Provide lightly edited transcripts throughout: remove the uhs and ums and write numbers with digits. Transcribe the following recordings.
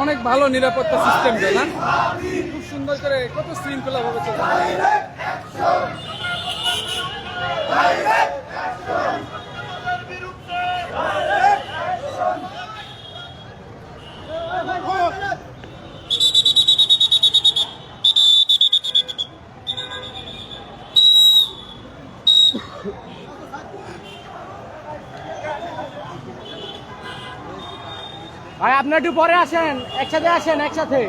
অনেক ভালো নিরাপত্তা সিস্টেম দেয় না, খুব সুন্দর করে কত শৃঙ্খলা ভাবে চলে। ভাই আপনি একটু পরে আসেন, একসাথে আসেন, একসাথে।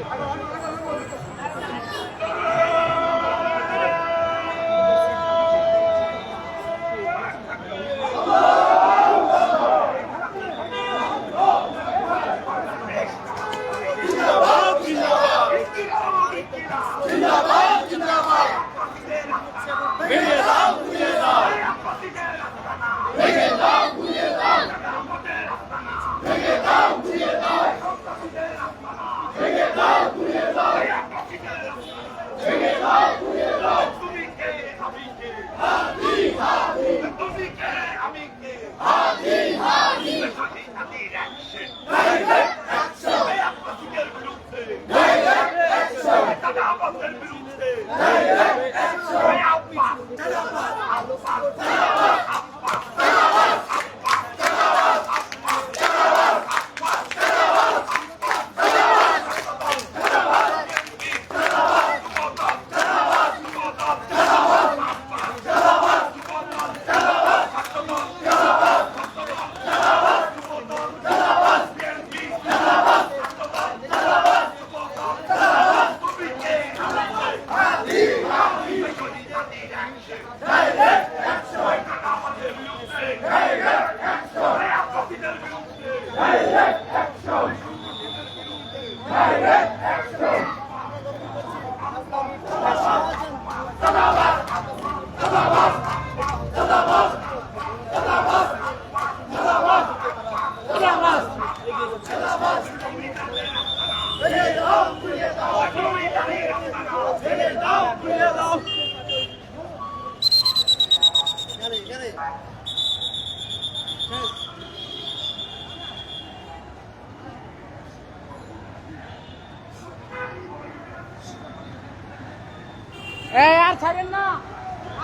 এই আর ছাড়েন না,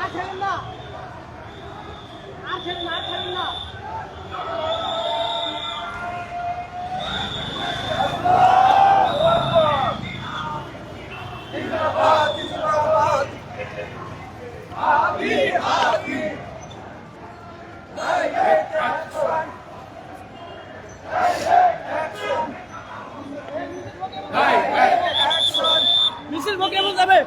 আর ছাড়েন না, আর ছাড়েন না, আর ছাড়েন না। মিছিল ভোগ কেমন যাবে?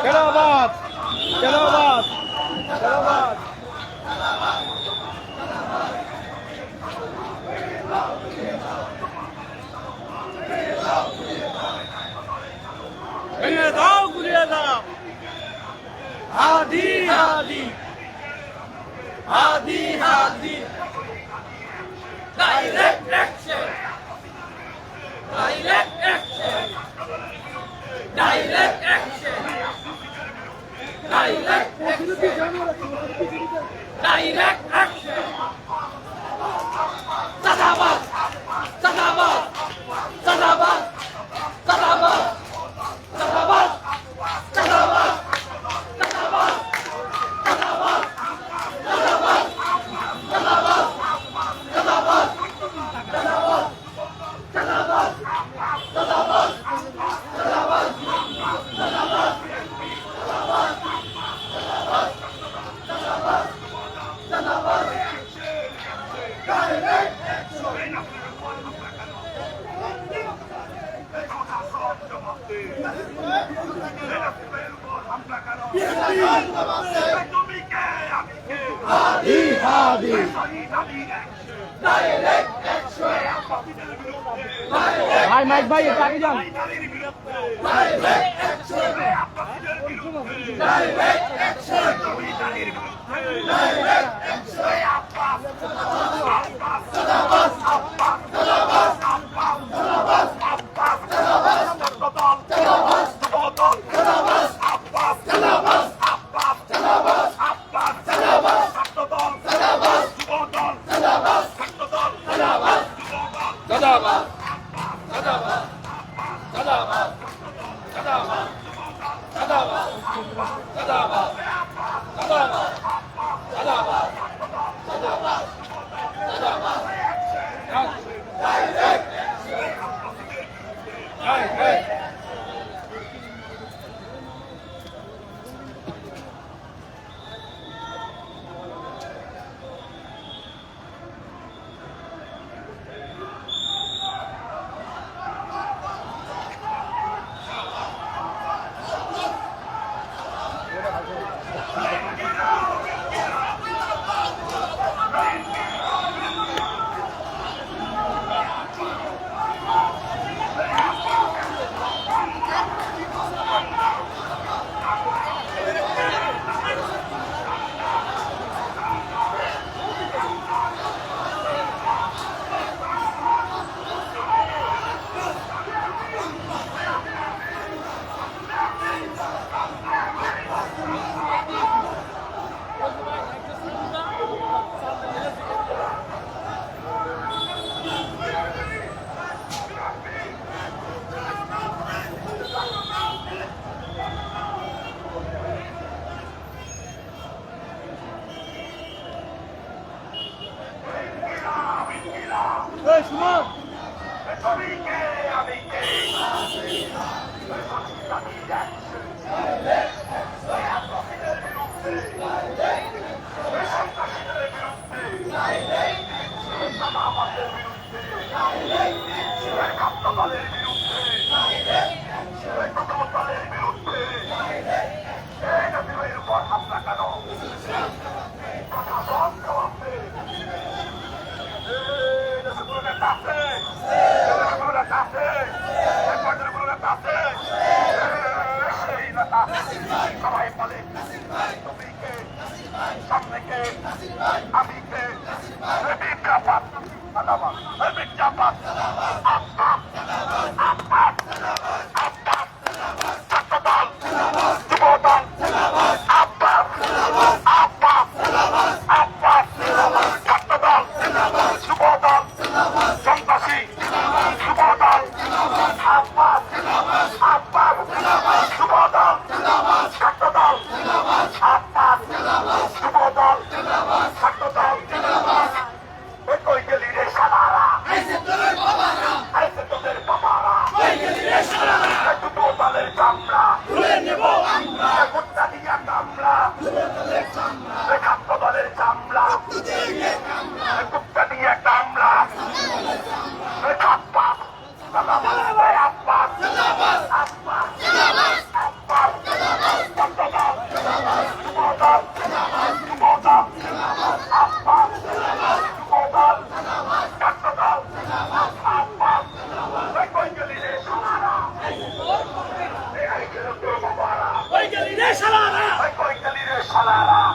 কেরাবাদ কেরাবাদ কেরাবাদ ভেঙে দাও গুলিয়ে দাও হাদি হাদি হাদি হাদি Direct action! Direct action! Direct action! Direct action! Direct action! Zindabad! Zindabad! Zindabad! Zindabad! Zindabad! Zindabad! Zindabad! ভাই মাইক ভাই একটু আগে যান। Zindabad! Zindabad! Zindabad! Zindabad! Zindabad! Zindabad! Zindabad! Zindabad! Zindabad! Zindabad! Direct! এই Suman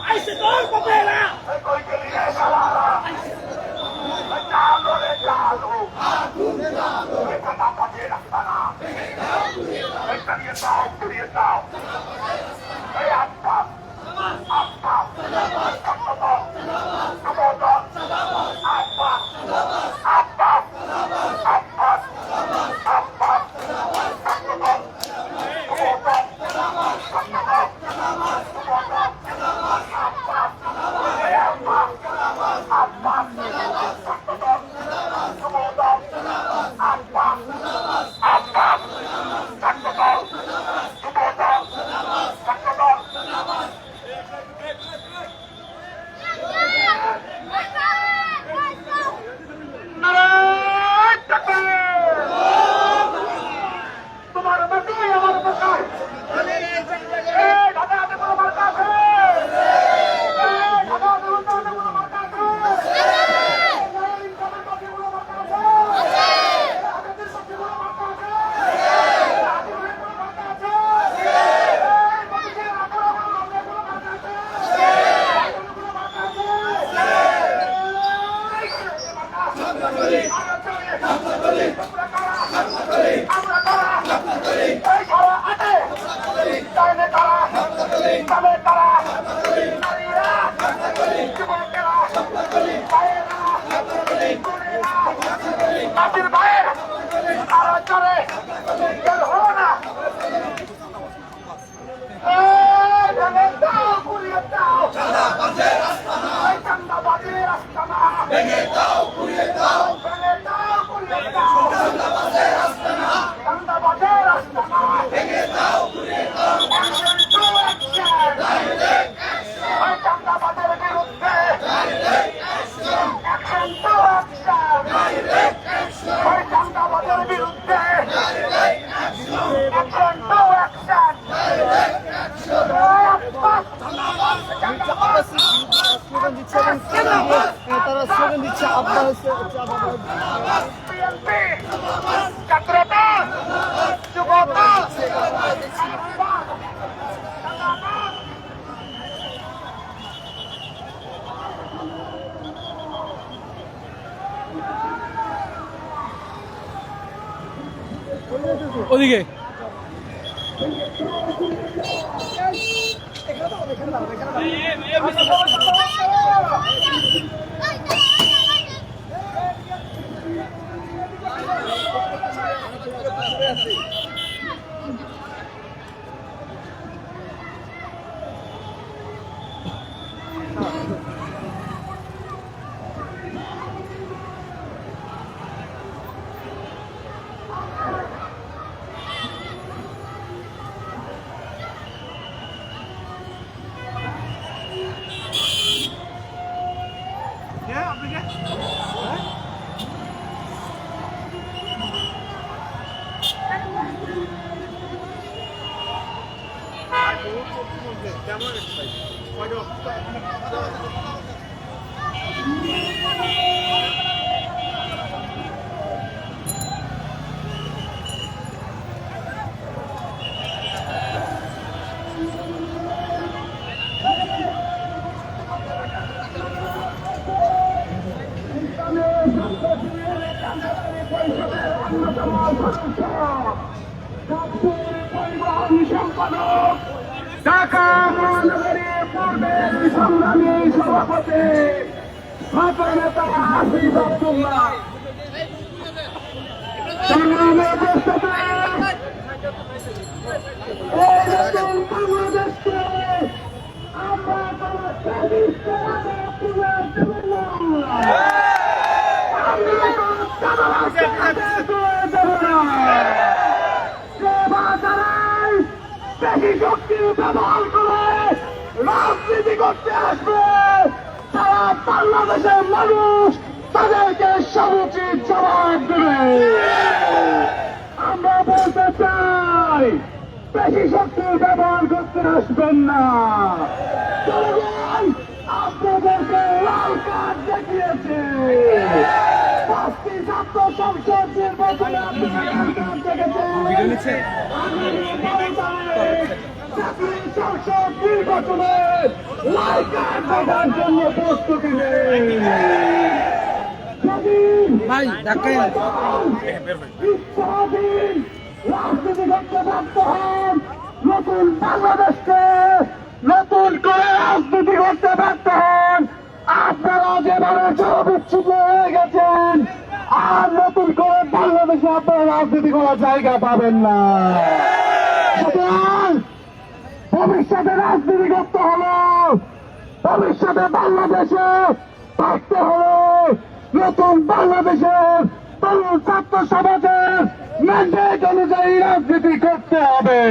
Aise todos papera! Ecco i che li lascia la! তারা slogan দিচ্ছে আব্বা হচ্ছে ওদিকে ঢাকা মহানগরী পূর্বের সংগ্রামী সভাপতি ছাত্র নেতা হাফিজ আব্দুল্লাহ সংগ্রামে উপস্থিত এই নতুন বাংলাদেশকে আমরা কোনো চাঁদিস্তানে তুলে দেব না। আমরা কোনো চাঁদাবাজকে তুলে দেব না। যে বাজারায় বেশি শক্তি ব্যবহার করে রাজনীতি করতে আসবে তারা বাংলাদেশের মানুষ তাদেরকে সমুচিত জবাব দেবে। আমরা বলতে চাই বেশি শক্তি ব্যবহার করতে আসবেন না। জনগণ আপনাদেরকে লাল কার্ড দেখিয়েছে। 5টি ছাত্র সংসদ নির্বাচনে আপনারা লাল কার্ড দেখেছেন। সংসদ নির্বাচনে লাল কার্ড দেখার জন্য প্রস্তুতি নেই। যদি স্বাধীন ভাই ধাক্কায় স্বাধীন রাজনীতি করতে বাধ্য হন, নতুন বাংলাদেশকে নতুন করে রাজনীতি করতে বাধ্য হন। আপনারা যেভাবে জনবিচ্ছিন্ন হয়ে গেছেন, আর নতুন করে বাংলাদেশে আপনারা রাজনীতি করার জায়গা পাবেন না। সুতরাং ভবিষ্যতে রাজনীতি করতে হলো, ভবিষ্যতে বাংলাদেশে থাকতে হলো, নতুন বাংলাদেশের তরুণ ছাত্র সমাজের ম্যান্ডেট অনুযায়ী রাজনীতি করতে হবে।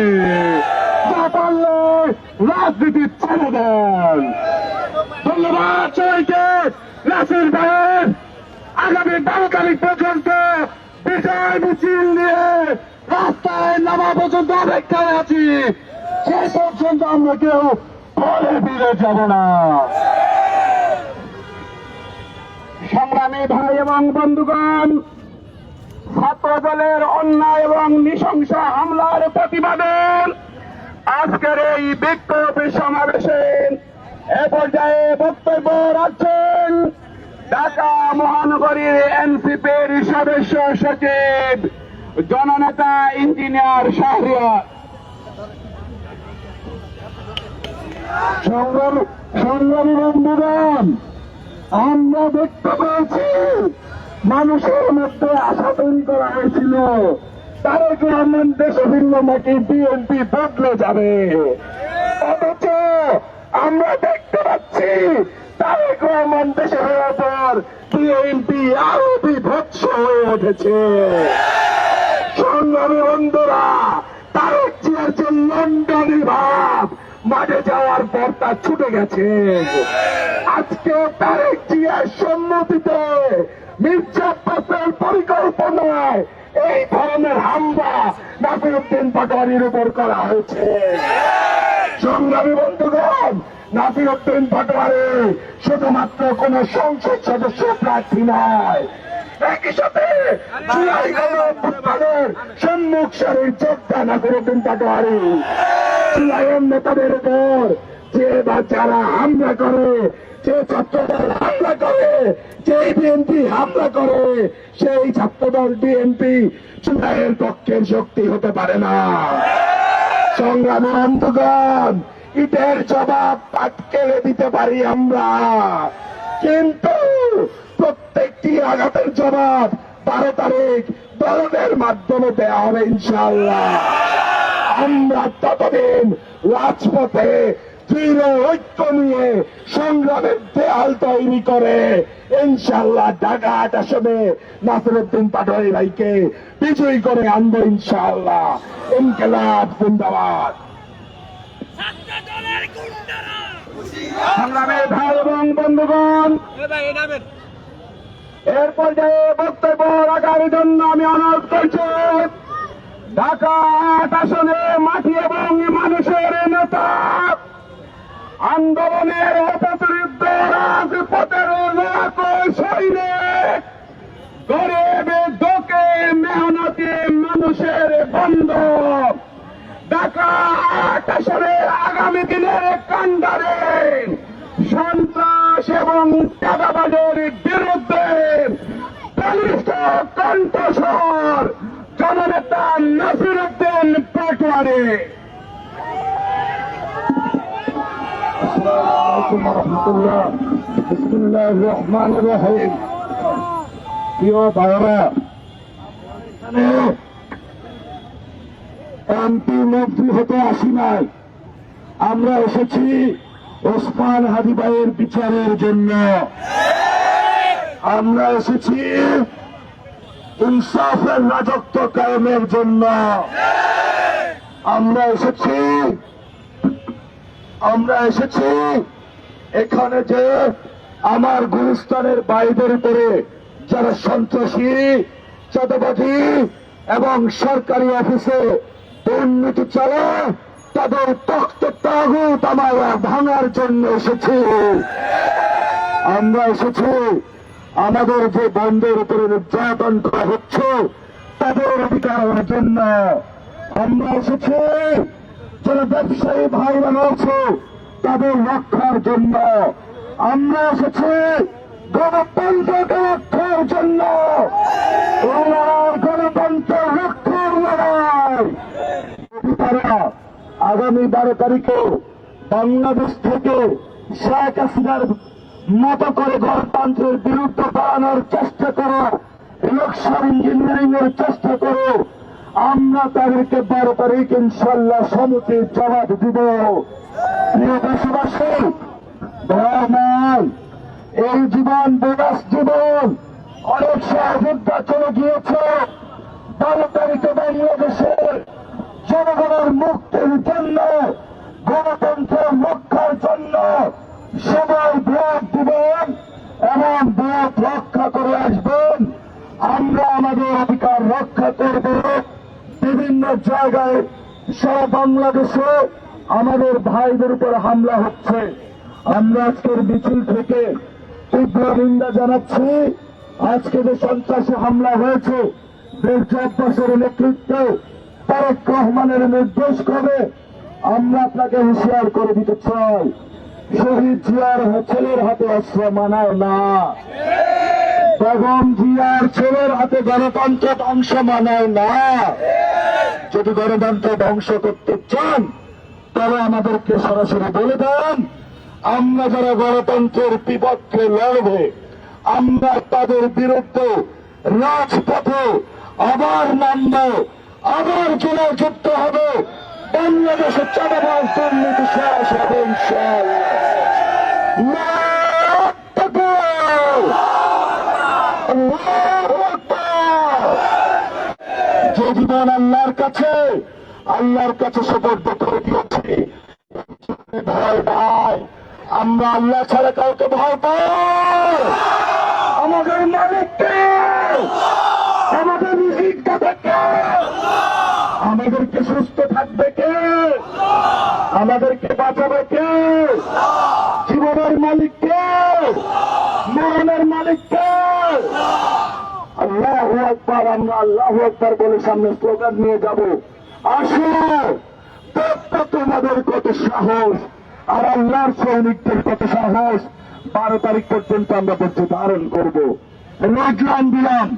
যা পারলে রাজনীতি ছেড়ে দেন। ধন্যবাদ সবাইকে। নাসির ভাইয়ের আগামী 12 তারিখ পর্যন্ত বিজয় মিছিল নিয়ে রাস্তায় নামা পর্যন্ত অপেক্ষায় আছি। সেই পর্যন্ত আমরা কেউ ঘরে ফিরে যাব না। সংগ্রামী ভাই এবং বন্ধুগণ, ছাত্র দলের অন্যায় এবং নৃশংস হামলার প্রতিবাদে আজকের এই বিক্ষোভ সমাবেশে এ পর্যায়ে বক্তব্য রাখছেন ঢাকা মহানগরীর এনসিপির সদস্য সচিব জননেতা ইঞ্জিনিয়ার শাহরিয়ার। সংগ্রামী বন্ধুগণ, আমরা দেখতে পেয়েছি মানুষের মধ্যে আশা তৈরি করা হয়েছিল তারেক রহমান দেশে ভিন্ন নাকি বিএনপি বদলে যাবে, অথচ আমরা দেখতে পাচ্ছি তারেক রহমান দেশে হওয়ার পর বিএনপি আরো বিভৎস হয়ে উঠেছে। সংগ্রামী বন্ধুরা, তারেক জিয়ার যে লন্ডনী ভাব মাঠে যাওয়ার পর তা ছুটে গেছে। আজকে তারেক জিয়ার সম্মতিতে মির্জা আব্বাসের পরিকল্পনায় এই ধরনের হামলা নাসিরউদ্দিন পাটোয়ারির উপর করা হয়েছে। সংগ্রামী বন্ধুগণ, নাসিরউদ্দিন পাটোয়ারি শুধুমাত্র কোন সংসদ সদস্য প্রার্থী নয়, একই সাথে জুলাই গণঅভ্যুত্থানের সম্মুখ সারির যোদ্ধা নাসিরউদ্দিন পাটোয়ারি। জুলাইয়ের নেতাদের উপর যে বাচ্চারা হামলা করে, যে ছাত্রদল হামলা করে, যে বিএনপি হামলা করে, সেই ছাত্রদল বিএনপি জুলাইয়ের পক্ষের শক্তি হতে পারে না। সংগ্রামী বন্ধুগণ, ইটের জবাব পাটকেলে দিতে পারি আমরা, কিন্তু প্রত্যেকটি আঘাতের জবাব 12 তারিখ দলের মাধ্যমে দেওয়া হবে ইনশাআল্লাহ। আমরা ততদিন রাজপথে দৃঢ় ঐক্য নিয়ে সংগ্রামের দেয়াল তৈরি করে ইনশাআল্লাহ ঢাকা 8 আসনে নাসিরউদ্দিন পাটোয়ারি ভাইকে বিজয়ী করে আনবো ইনশাআল্লাহ। ইনকিলাব জিন্দাবাদ। সংগ্রামী ভাই এবং বন্ধুগণ, এর পর্যায়ে বক্তব্য রাখার জন্য আমি অনুরোধ করছি ঢাকা 8 আসনে মাটি এবং মানুষের নেতা, আন্দোলনের অপচরিত রাজপথের লোক সৈনিক, গরিব দুঃখে মেহনতি মানুষের বন্ধু, ঢাকা 8 আসনের আগামী দিনের কাণ্ডারে সন্ত্রাস এবং চাঁদাবাজের বিরুদ্ধে বলিষ্ঠ কণ্ঠস্বর জননেতা নাসিরউদ্দিন পাটোয়ারি। বিসমিল্লাহির রহমানির রহিম। প্রিয় ভাইরা, এমপি মন্ত্রী হতে আসি নাই, আমরা এসেছি ওসমান হাদি ভাইয়ের বিচারের জন্য। আমরা এসেছি ইনসাফের রাজত্ব কায়েমের জন্য। আমরা এসেছি এখানে যে আমার গুলিস্তানের ভাইদের উপরে যারা সন্ত্রাসী, চাঁদাবাজি এবং সরকারি অফিসে দুর্নীতি চালায় তাদের তখ্ত তাগুত আমরা ভাঙার জন্য এসেছি। আমরা এসেছি আমাদের যে বন্ধের উপরে নির্যাতন করা হচ্ছে তাদের অধিকারের জন্য। আমরা এসেছি যারা ব্যবসায়ী ভাইরা রয়েছে তাদের রক্ষার জন্য। আমরা এসেছি গণতন্ত্রকে রক্ষার জন্য এই লড়াই গণতন্ত্র রক্ষার লড়াই। তারা আগামী 12 তারিখে বাংলাদেশ থেকে শেখ হাসিনার মতো করে গণতন্ত্রের বিরুদ্ধে দাঁড়ানোর চেষ্টা করো, ইলেকশন ইঞ্জিনিয়ারিং এর চেষ্টা করো। আমরা তাদেরকে 12 তারিখ ইনশাল্লাহ সমুচিত জবাব দিব। প্রিয় দেশবাসী, ভ্রমণ এই জীবন বোনাস জীবন, অনেক সহযোদ্ধা চলে গিয়েছে। 12 তারিখে বাংলাদেশের জনগণের মুক্তির জন্য, গণতন্ত্রের রক্ষার জন্য সবাই ভোট দিবেন এবং ভোট রক্ষা করে আসবেন। আমরা আমাদের অধিকার রক্ষা করব। বিভিন্ন জায়গায় সারা বাংলাদেশে আমাদের ভাইদের উপর হামলা হচ্ছে। আমরা আজকের মিছিল থেকে তীব্র নিন্দা জানাচ্ছি। আজকে যে সন্ত্রাসী হামলা হয়েছে, দেশ অভ্যাসের নেতৃত্বে তারেক রহমানের নির্দেশ করে আমরা আপনাকে হুঁশিয়ার করে দিতে চাই, শহীদ জিয়ার ছেলের হাতে অস্ত্র মানায় না, বেগম জিয়ার ছেলের হাতে গণতন্ত্র ধ্বংস মানায় না। যদি গণতন্ত্র ধ্বংস করতে চান তবে আমাদেরকে সরাসরি বলে দেন। আমরা যারা গণতন্ত্রের বিপক্ষে লড়বে, আমরা তাদের বিরুদ্ধে রাজপথে আবার নামব, আবার জেলায় যুক্ত হবে। বাংলাদেশের চাঁদাবাজ দুর্নীতি শেষ হবে ইনশাআল্লাহ। যে জীবন আল্লাহর কাছে সুপর্দ করে দিয়েছে। ভয় ভাই, আমরা আল্লাহ ছাড়া কাউকে ভয় পাই? আমাদের মালিককে, আমাদের রিজিকটা থেকে আমাদেরকে সুস্থ থাকবে কে? আমাদেরকে বাঁচাবে কে? জীবনের মালিক কে? মরণের মালিক কে? আল্লাহু আকবার। আমরা আল্লাহু আকবার বলে সামনে স্লোগান নিয়ে যাব। আসো, তোমাদের কত সাহস আর আল্লাহর সৈনিকদের কত সাহস। 12 তারিখ পর্যন্ত আমরা ধৈর্য ধারণ করবো। লজলাম দিলাম,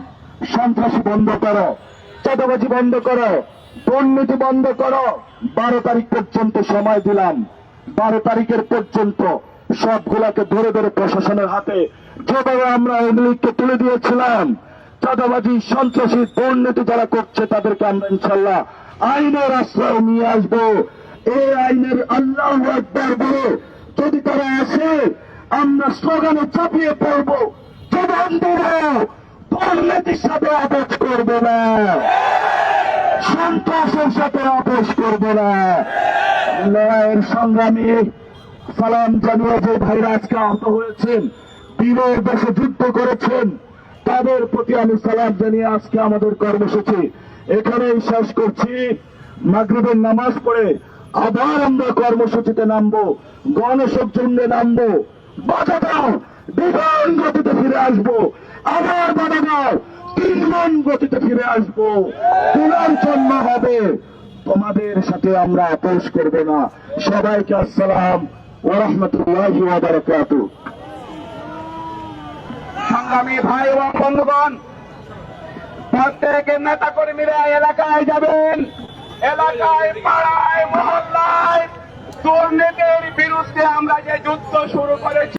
সন্ত্রাসী বন্ধ করো, চাঁদাবাজি বন্ধ করো, দুর্নীতি বন্ধ করো। 12 তারিখ পর্যন্ত সময় দিলাম। 12 তারিখের পর্যন্ত সবগুলাকে ধরে ধরে প্রশাসনের হাতে, যেভাবে আমরা আওয়ামী লীগকে তুলে দিয়েছিলাম, চাঁদাবাজি সন্ত্রাসী দুর্নীতি যারা করছে তাদেরকে আমরা ইনশাল্লাহ আইনের আশ্রয় নিয়ে আসবো। এই আইনের আল্লাহু আকবার বলে যদি তারা আসে, আমরা স্লোগানে চাপিয়ে পড়বো, জবান দেব, দুর্নীতির সাথে আপোষ করবো না, সন্ত্রাসের সাথে আপোষ করবো না। লড়াইয়ের সংগ্রামী সালাম জানিয়ে যে ভাইরা আজকে আহত হয়েছেন, বীরের দেশে যুদ্ধ করেছেন, তাদের প্রতি আমি সালাম জানিয়ে আজকে আমাদের কর্মসূচি এখানেই শেষ করছি। মাগরিবের নামাজ পড়ে আবার আমরা কর্মসূচিতে নামবো, গণসংযোগে নামবো। বাধা দাও, দ্বিগুণ গতিতে ফিরে আসবো। আবার বাধা দাও, 3 গুণ গতিতে ফিরে আসবো। তোলার জন্য হবে, তোমাদের সাথে আমরা আপোষ করবো না। সবাইকে আসসালাম ওয়া রাহমাতুল্লাহি ওয়া বারাকাতুহু। সংগ্রামী ভাই ও বন্ধুগণ, প্রত্যেকের নেতা কর্মীরা এলাকায় যাবেন, এলাকায় পাড়ায় মহল্লায় দুর্নীতির বিরুদ্ধে আমরা যে যুদ্ধ শুরু করেছি